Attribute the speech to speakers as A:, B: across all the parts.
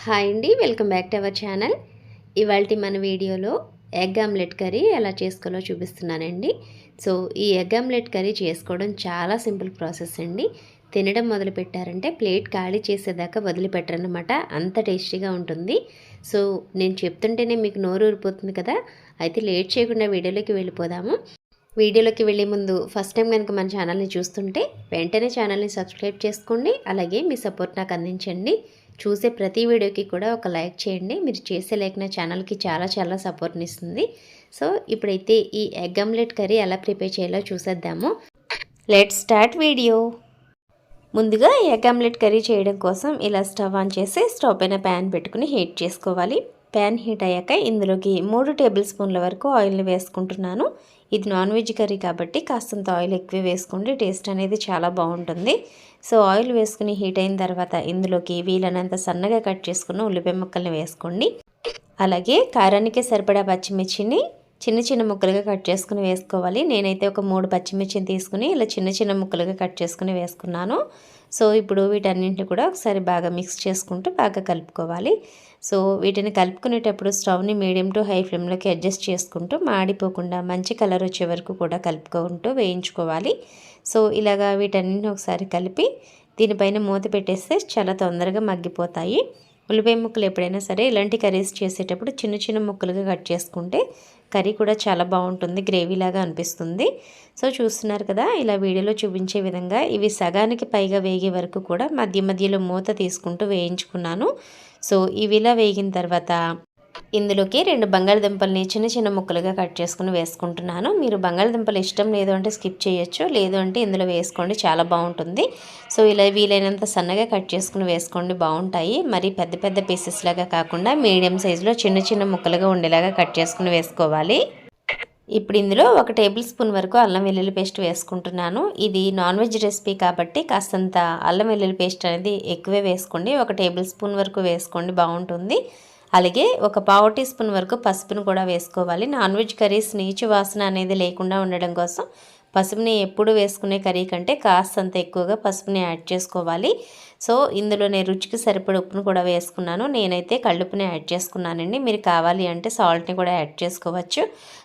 A: Hi అండి, welcome back to our channel. ఇవాల్టి మన వీడియోలో ఎగ్ ఆమ్లెట్ కర్రీ ఎలా చేసుకోవాలో చూపిస్తున్నానండి. సో ఈ ఎగ్ ఆమ్లెట్ కర్రీ చేసుకోవడం చాలా సింపుల్ ప్రాసెస్ అండి. తినడం మొదలు పెట్టారంటే ప్లేట్ ఖాళీ చేసేదాకా వదిలిపెట్టరనమాట, అంత టేస్టీగా ఉంటుంది. సో నేను చెప్తుంటేనే మీకు నోరు ఊరిపోతుంది కదా, అయితే లేట్ చేయకుండా వీడియోలోకి వెళ్ళిపోదాము. వీడియోలోకి వెళ్ళే ముందు ఫస్ట్ టైం కనుక మన ఛానల్ని చూస్తుంటే వెంటనే ఛానల్ని సబ్స్క్రైబ్ చేసుకోండి. అలాగే మీ సపోర్ట్ నాకు అందించండి. చూసే ప్రతి వీడియోకి కూడా ఒక లైక్ చేయండి. మీరు చేసే లైక్ నా ఛానల్కి చాలా సపోర్ట్ని ఇస్తుంది. సో ఇప్పుడైతే ఈ ఎగ్ ఆమ్లెట్ కర్రీ ఎలా ప్రిపేర్ చేయాలో చూసేద్దాము. Let's start video. ముందుగా ఎగ్ ఆమ్లెట్ కర్రీ చేయడం కోసం ఇలా స్టవ్ ఆన్ చేసి స్టవ్ పైన ప్యాన్ పెట్టుకుని హీట్ చేసుకోవాలి. ప్యాన్ హీట్ అయ్యాక ఇందులోకి 3 టేబుల్ స్పూన్ల వరకు ఆయిల్ని వేసుకుంటున్నాను. ఇది నాన్ వెజ్ కర్రీ కాబట్టి కాస్తంత ఆయిల్ ఎక్కువ వేసుకోండి, టేస్ట్ అనేది చాలా బాగుంటుంది. సో ఆయిల్ వేసుకుని హీట్ అయిన తర్వాత ఇందులోకి వీలైనంత సన్నగా కట్ చేసుకున్న ఉల్లిపాయ ముక్కల్ని వేసుకోండి. అలాగే కారానికి సరిపడా పచ్చిమిర్చిని చిన్న ముక్కలుగా కట్ చేసుకుని వేసుకోవాలి. నేనైతే ఒక 3 పచ్చిమిర్చిని తీసుకుని ఇలా చిన్న ముక్కలుగా కట్ చేసుకుని వేసుకున్నాను. సో ఇప్పుడు వీటన్నింటిని కూడా ఒకసారి బాగా మిక్స్ చేసుకుంటూ బాగా కలుపుకోవాలి. సో వీటిని కలుపుకునేటప్పుడు స్టవ్ని మీడియం టు హై ఫ్లేమ్లోకి అడ్జస్ట్ చేసుకుంటూ మాడిపోకుండా మంచి కలర్ వచ్చే వరకు కూడా కలుపుకుంటూ వేయించుకోవాలి. సో ఇలాగా వీటన్నింటిని ఒకసారి కలిపి దీనిపైన మూత పెట్టేస్తే చాలా తొందరగా మగ్గిపోతాయి. ఉల్లిపాయ ముక్కలు ఎప్పుడైనా సరే ఇలాంటి కర్రీస్ చేసేటప్పుడు చిన్న ముక్కలుగా కట్ చేసుకుంటే కర్రీ కూడా చాలా బాగుంటుంది, గ్రేవీలాగా అనిపిస్తుంది. సో చూస్తున్నారు కదా, ఇలా వీడియోలో చూపించే విధంగా ఇవి సగానికి పైగా వేగే వరకు కూడా మధ్యలో మూత తీసుకుంటూ వేయించుకున్నాను. సో ఇవి ఇలా వేగిన తర్వాత ఇందులోకి 2 బంగాళదుంపల్ని చిన్న ముక్కలుగా కట్ చేసుకుని వేసుకుంటున్నాను. మీరు బంగాళదుంపలు ఇష్టం లేదు అంటే స్కిప్ చేయొచ్చు, లేదు అంటే ఇందులో వేసుకోండి, చాలా బాగుంటుంది. సో ఇలా వీలైనంత సన్నగా కట్ చేసుకుని వేసుకోండి, బాగుంటాయి. మరి పెద్ద పీసెస్ లాగా కాకుండా మీడియం సైజులో చిన్న ముక్కలుగా ఉండేలాగా కట్ చేసుకుని వేసుకోవాలి. ఇప్పుడు ఇందులో 1 టేబుల్ స్పూన్ వరకు అల్లం వెల్లుల్లి పేస్ట్ వేసుకుంటున్నాను. ఇది నాన్ వెజ్ రెసిపీ కాబట్టి కాస్తంత అల్లం వెల్లుల్లి పేస్ట్ అనేది ఎక్కువే వేసుకోండి. 1 టేబుల్ స్పూన్ వరకు వేసుకోండి, బాగుంటుంది. అలాగే ఒక 1/2 టీ స్పూన్ వరకు పసుపును కూడా వేసుకోవాలి. నాన్ వెజ్ కర్రీస్ నీచు వాసన అనేది లేకుండా ఉండడం కోసం పసుపుని ఎప్పుడు వేసుకునే కర్రీ కంటే కాస్తంత ఎక్కువగా పసుపుని యాడ్ చేసుకోవాలి. సో ఇందులోనే రుచికి సరిపడ ఉప్పును కూడా వేసుకున్నాను. నేనైతే కళ్ళుప్పుని యాడ్ చేసుకున్నానండి, మీరు కావాలి అంటే సాల్ట్ని కూడా యాడ్ చేసుకోవచ్చు.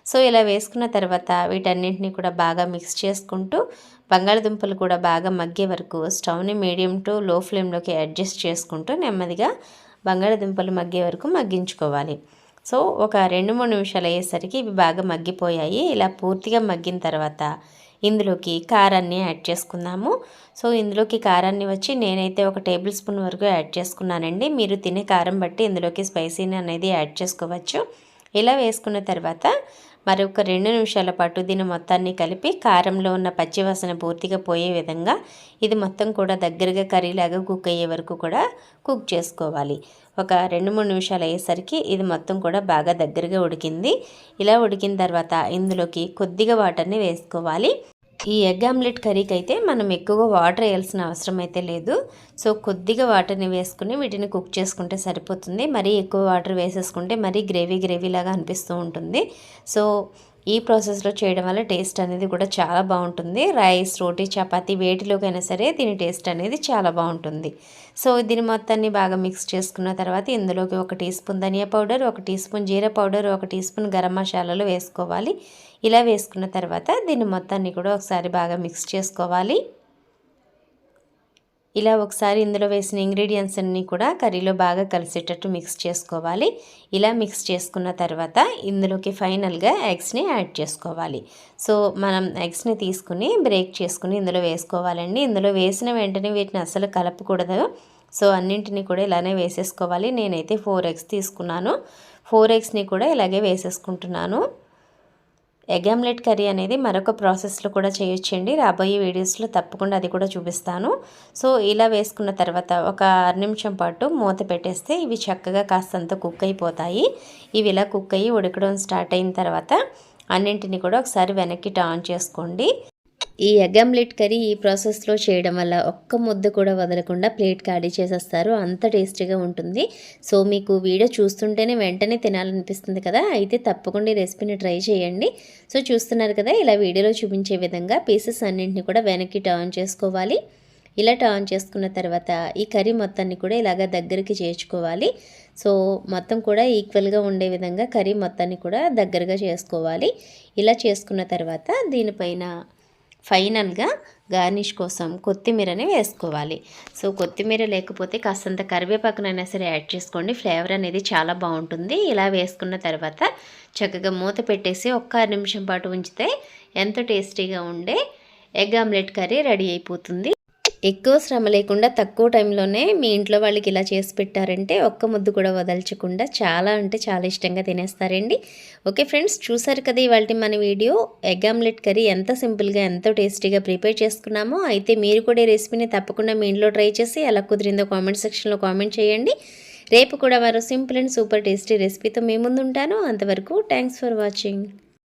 A: సో ఇలా వేసుకున్న తర్వాత వీటన్నింటినీ కూడా బాగా మిక్స్ చేసుకుంటూ బంగాళదుంపలు కూడా బాగా మగ్గే వరకు స్టవ్ని మీడియం టు లో ఫ్లేమ్లోకి అడ్జస్ట్ చేసుకుంటూ నెమ్మదిగా బంగాళదుంపలు మగ్గే వరకు మగ్గించుకోవాలి. సో ఒక 2-3 నిమిషాలు అయ్యేసరికి ఇవి బాగా మగ్గిపోయాయి. ఇలా పూర్తిగా మగ్గిన తర్వాత ఇందులోకి కారాన్ని యాడ్ చేసుకుందాము. సో ఇందులోకి కారాన్ని వచ్చి నేనైతే 1 టేబుల్ స్పూన్ వరకు యాడ్ చేసుకున్నానండి. మీరు తినే కారం బట్టి ఇందులోకి స్పైసీని అనేది యాడ్ చేసుకోవచ్చు. ఇలా వేసుకున్న తర్వాత మరొక 2 నిమిషాల పాటు దీన్ని మొత్తాన్ని కలిపి కారంలో ఉన్న పచ్చివాసన పూర్తిగా పోయే విధంగా ఇది మొత్తం కూడా దగ్గరగా కర్రీలాగా కుక్ అయ్యే వరకు కూడా కుక్ చేసుకోవాలి. ఒక 2-3 నిమిషాలు అయ్యేసరికి ఇది మొత్తం కూడా బాగా దగ్గరగా ఉడికింది. ఇలా ఉడికిన తర్వాత ఇందులోకి కొద్దిగా వాటర్ని వేసుకోవాలి. ఈ ఎగ్ ఆమ్లెట్ కర్రీకి అయితే మనం ఎక్కువగా వాటర్ వేయాల్సిన అవసరం అయితే లేదు. సో కొద్దిగా వాటర్ని వేసుకుని వీటిని కుక్ చేసుకుంటే సరిపోతుంది. మరీ ఎక్కువ వాటర్ వేసేసుకుంటే మరీ గ్రేవీలాగా అనిపిస్తూ ఉంటుంది. సో ఈ ప్రాసెస్లో చేయడం వల్ల టేస్ట్ అనేది కూడా చాలా బాగుంటుంది. రైస్, రోటీ, చపాతీ వేటిలోకైనా సరే దీని టేస్ట్ అనేది చాలా బాగుంటుంది. సో దీని మొత్తాన్ని బాగా మిక్స్ చేసుకున్న తర్వాత ఇందులోకి 1 టీ స్పూన్ ధనియా పౌడర్, 1 టీ స్పూన్ జీరా పౌడర్, 1 టీ స్పూన్ గరం మసాలాలు వేసుకోవాలి. ఇలా వేసుకున్న తర్వాత దీన్ని మొత్తాన్ని కూడా ఒకసారి బాగా మిక్స్ చేసుకోవాలి. ఇలా ఒకసారి ఇందులో వేసిన ఇంగ్రీడియంట్స్ అన్నీ కూడా కర్రీలో బాగా కలిసేటట్టు మిక్స్ చేసుకోవాలి. ఇలా మిక్స్ చేసుకున్న తర్వాత ఇందులోకి ఫైనల్గా ఎగ్స్ని యాడ్ చేసుకోవాలి. సో మనం ఎగ్స్ని తీసుకుని బ్రేక్ చేసుకుని ఇందులో వేసుకోవాలండి. ఇందులో వేసిన వెంటనే వీటిని అసలు కలపకూడదు. సో అన్నింటినీ కూడా ఇలానే వేసేసుకోవాలి. నేనైతే 4 ఎగ్స్ తీసుకున్నాను. 4 ఎగ్స్ని కూడా ఇలాగే వేసేసుకుంటున్నాను. ఎగ్ ఆమ్లెట్ కర్రీ అనేది మరొక ప్రాసెస్లో కూడా చేయొచ్చండి, రాబోయే వీడియోస్లో తప్పకుండా అది కూడా చూపిస్తాను. సో ఇలా వేసుకున్న తర్వాత ఒక 6 నిమిషం పాటు మూత పెట్టేస్తే ఇవి చక్కగా కాస్తంత కుక్ అయిపోతాయి. ఇవి ఇలా కుక్ అయ్యి ఉడకడం స్టార్ట్ అయిన తర్వాత అన్నింటినీ కూడా ఒకసారి వెనక్కి టర్న్ చేసుకోండి. ఈ ఎగ్ ఆమ్లెట్ కర్రీ ఈ ప్రాసెస్లో చేయడం వల్ల ఒక్క ముద్ద కూడా వదలకుండా ప్లేట్ ఖాళీ చేసేస్తారు, అంత టేస్టీగా ఉంటుంది. సో మీకు వీడియో చూస్తుంటేనే వెంటనే తినాలనిపిస్తుంది కదా, అయితే తప్పకుండా ఈ రెసిపీని ట్రై చేయండి. సో చూస్తున్నారు కదా, ఇలా వీడియోలో చూపించే విధంగా పీసెస్ అన్నింటినీ కూడా వెనక్కి టర్న్ చేసుకోవాలి. ఇలా టర్న్ చేసుకున్న తర్వాత ఈ కర్రీ మొత్తాన్ని కూడా ఇలాగ దగ్గరికి చేర్చుకోవాలి. సో మొత్తం కూడా ఈక్వల్గా ఉండే విధంగా కర్రీ మొత్తాన్ని కూడా దగ్గరగా చేసుకోవాలి. ఇలా చేసుకున్న తర్వాత దీనిపైన ఫైనల్గా గార్నిష్ కోసం కొత్తిమీరని వేసుకోవాలి. సో కొత్తిమీర లేకపోతే కాస్తంత కరివేపాకునైనా సరే యాడ్ చేసుకోండి, ఫ్లేవర్ అనేది చాలా బాగుంటుంది. ఇలా వేసుకున్న తర్వాత చక్కగా మూత పెట్టేసి ఒక్క 6 నిమిషం పాటు ఉంచితే ఎంతో టేస్టీగా ఉండే ఎగ్ ఆమ్లెట్ కర్రీ రెడీ అయిపోతుంది. ఎక్కువ శ్రమ లేకుండా తక్కువ టైంలోనే మీ ఇంట్లో వాళ్ళకి ఇలా చేసి పెట్టారంటే ఒక్క ముద్దు కూడా వదల్చకుండా చాలా అంటే చాలా ఇష్టంగా తినేస్తారండి. ఓకే ఫ్రెండ్స్, చూసారు కదా ఇవాళ మన వీడియో. ఎగ్ ఆమ్లెట్ కర్రీ ఎంత సింపుల్గా ఎంతో టేస్టీగా ప్రిపేర్ చేసుకున్నామో. అయితే మీరు కూడా ఈ రెసిపీని తప్పకుండా మీ ఇంట్లో ట్రై చేసి ఎలా కుదిరిందో కామెంట్ సెక్షన్లో కామెంట్ చేయండి. రేపు కూడా మరో సింపుల్ అండ్ సూపర్ టేస్టీ రెసిపీతో మీ ముందు ఉంటాను. అంతవరకు థ్యాంక్స్ ఫర్ వాచింగ్.